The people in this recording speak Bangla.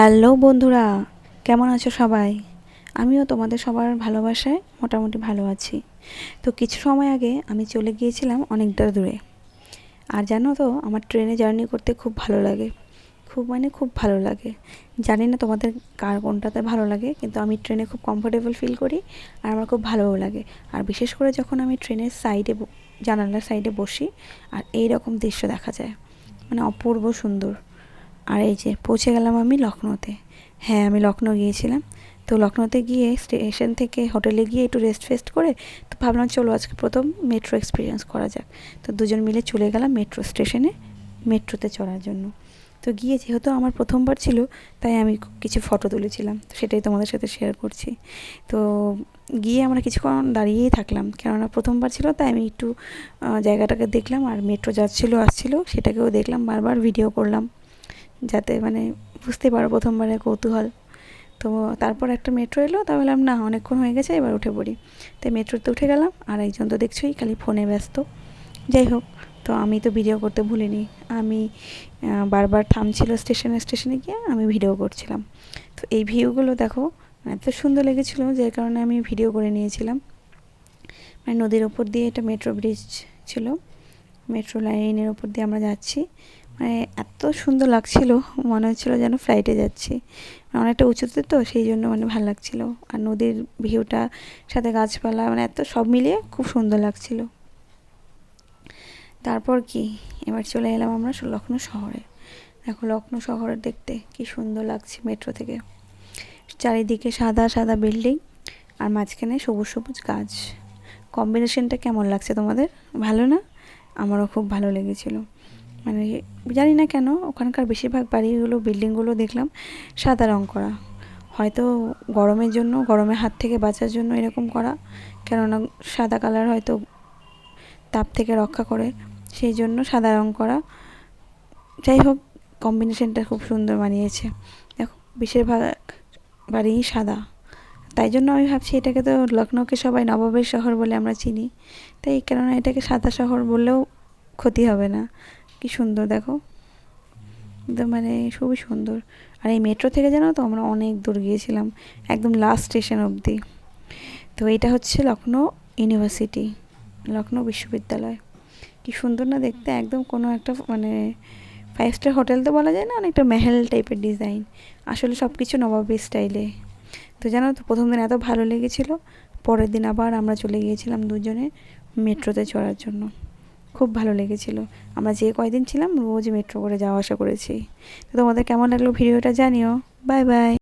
হ্যালো বন্ধুরা, কেমন আছো সবাই? আমিও তোমাদের সবার ভালোবাসায় মোটামুটি ভালো আছি। তো কিছু সময় আগে আমি চলে গিয়েছিলাম অনেকটা দূরে। আর জানো তো, আমার ট্রেনে জার্নি করতে খুব ভালো লাগে। খুব ভালো লাগে। জানি না তোমাদের কার কোনটাতে ভালো লাগে, কিন্তু আমি ট্রেনে খুব কমফোর্টেবল ফিল করি। আর আমার খুব ভালোও লাগে। আর বিশেষ করে যখন আমি ট্রেনের সাইডে জানালার সাইডে বসি আর এই রকম দৃশ্য দেখা যায়, মানে অপূর্ব সুন্দর। আর এই যে পৌঁছে গেলাম আমি লখনউতে। হ্যাঁ, আমি লখনউ গিয়েছিলাম। তো লখনউতে গিয়ে স্টেশন থেকে হোটেলে গিয়ে একটু রেস্ট ফেস্ট করে তো ভাবলাম চলো আজকে প্রথম মেট্রো এক্সপিরিয়েন্স করা যাক। তো দুজন মিলে চলে গেলাম মেট্রো স্টেশনে মেট্রোতে চড়ার জন্য। তো গিয়ে যেহেতু আমার প্রথমবার ছিল, তাই আমি কিছু ফটো তুলেছিলাম, তো সেটাই তোমাদের সাথে শেয়ার করছি। তো গিয়ে আমরা কিছুক্ষণ দাঁড়িয়েই থাকলাম, কেননা প্রথমবার ছিল, তাই আমি একটু জায়গাটাকে দেখলাম। আর মেট্রো যাচ্ছিলো আসছিলো সেটাকেও দেখলাম, বারবার ভিডিও করলাম, যাতে মানে বুঝতে পারো প্রথমবারের কৌতূহল। তো তারপর একটা মেট্রো এলো, তা বললাম না অনেকক্ষণ হয়ে গেছে, এবার উঠে পড়ি। তাই মেট্রোতে উঠে গেলাম। আর একজন তো দেখছোই খালি ফোনে ব্যস্ত। যাই হোক, তো আমি তো ভিডিও করতে ভুলিনি। আমি বারবার থামছিল স্টেশনে স্টেশনে গিয়ে আমি ভিডিও করছিলাম। তো এই ভিউগুলো দেখো, এত সুন্দর লেগেছিলো, যার কারণে আমি ভিডিও করে নিয়েছিলাম। মানে নদীর ওপর দিয়ে এটা মেট্রো ব্রিজ ছিল, মেট্রো লাইনের ওপর দিয়ে আমরা যাচ্ছি। মানে এত সুন্দর লাগছিল, মনে হচ্ছিলো যেন ফ্লাইটে যাচ্ছি। অনেকটা উঁচুতে তো, সেই জন্য মানে ভালো লাগছিলো। আর নদীর ভিউটা সাথে গাছপালা, মানে এত সব মিলিয়ে খুব সুন্দর লাগছিলো। তারপর কি, এবার চলে এলাম আমরা লখনউ শহরে। দেখো লখনউ শহরে দেখতে কি সুন্দর লাগছে মেট্রো থেকে। চারিদিকে সাদা সাদা বিল্ডিং আর মাঝখানে সবুজ সবুজ গাছ। কম্বিনেশনটা কেমন লাগছে তোমাদের? ভালো না? আমারও খুব ভালো লেগেছিলো। মানে জানি না কেন ওখানকার বেশিরভাগ বাড়িগুলো বিল্ডিংগুলো দেখলাম সাদা রঙ করা। হয়তো গরমের জন্য, গরমের হাত থেকে বাঁচার জন্য এরকম করা, কেননা সাদা কালার হয়তো তাপ থেকে রক্ষা করে, সেই জন্য সাদা রঙ করা। যাই হোক, কম্বিনেশনটা খুব সুন্দর মানিয়েছে। দেখো বেশিরভাগ বাড়িই সাদা, তাই জন্য আমি ভাবছি এটাকে তো লখনউকে সবাই নবাবের শহর বলে আমরা চিনি, তাই কেননা এটাকে সাদা শহর বললেও ক্ষতি হবে না। কি সুন্দর দেখো, একদম মানে খুবই সুন্দর। আর এই মেট্রো থেকে জানো তো আমরা অনেক দূর গিয়েছিলাম, একদম লাস্ট স্টেশন অবধি। তো এটা হচ্ছে লখনউ ইউনিভার্সিটি, লখনউ বিশ্ববিদ্যালয়। কি সুন্দর না দেখতে, একদম কোনো একটা মানে 5 স্টার হোটেল তো বলা যায় না, অনেকটা মেহেল টাইপের ডিজাইন। আসলে সব কিছু নবাবী স্টাইলে। তো জানো তো প্রথম দিন এত ভালো লেগেছিলো, পরের দিন আবার আমরা চলে গিয়েছিলাম দুজনে মেট্রোতে চড়ার জন্য। খুব ভালো লেগেছিলো। আমরা যে কয়দিন ছিলাম রোজ মেট্রো করে যাওয়া আসা করেছি। তো তোমাদের কেমন লাগলো ভিডিওটা জানিও। Bye bye.